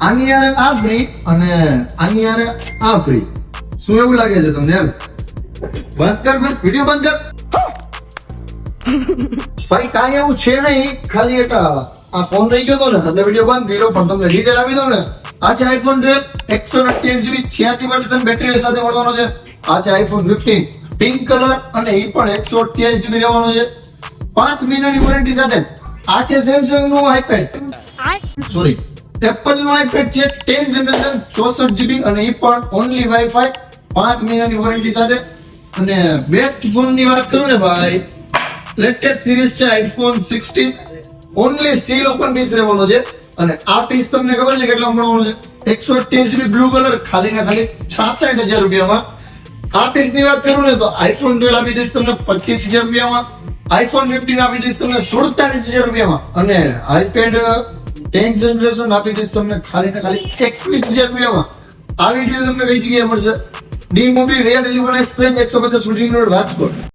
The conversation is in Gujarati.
આની યારે આ ફ્રી અને આની યારે આ ફ્રી. શું એવું લાગે છે તમને? એમ બંધ કર, વિડીયો બંધ કર. ભાઈ કાંઈ એવું છે નહીં, ખાલી એક આ ફોન રહી ગયો હતો ને એટલે વિડીયો બંધ કર્યો, પણ તમને ડિટેલ આપી દઉં ને. આ છે આઈફોન 128GB 86% બેટરી સાથે મળવાનો છે. આ છે આઈફોન 15 પિંક કલર અને એ પણ 128GB રહેવાનો છે 5 મહિનાની વોરંટી સાથે. આ છે સેમસંગ નું આઈપેડ, સોરી એપલ નું આઈપેડ છે 10 જનરેશન 64GB અને એ પણ ઓનલી વાઈફાઈ 5 મહિનાની વોરંટી સાથે. અને બેસ્ટ ફોન ની વાત કરું ને ભાઈ, લેટેસ્ટ સિરીઝ છે iPhone 16 only seal open piece રહેવાનો છે. અને આ પીસ તમને ખબર છે કેટલા મળવાનો છે? 128GB બ્લુ કલર ખાલી ને ખાલી 66,000 રૂપિયામાં. આ પીસ ની વાત કરું ને તો આઈફોન 12 આપી દઈશ તમને 25,000 રૂપિયામાં, આઈફોન 15 આપી દઈશ તમને 47,000 રૂપિયામાં અને આઈપેડ 10 જનરેશન આપી દઈશ તમને ખાલી ને ખાલી 21,000 રૂપિયામાં. આ વિડીયો તમને કઈ જગ્યાએ મળશે? D Mobi red 11 exchange 150 shooting road Rajkot.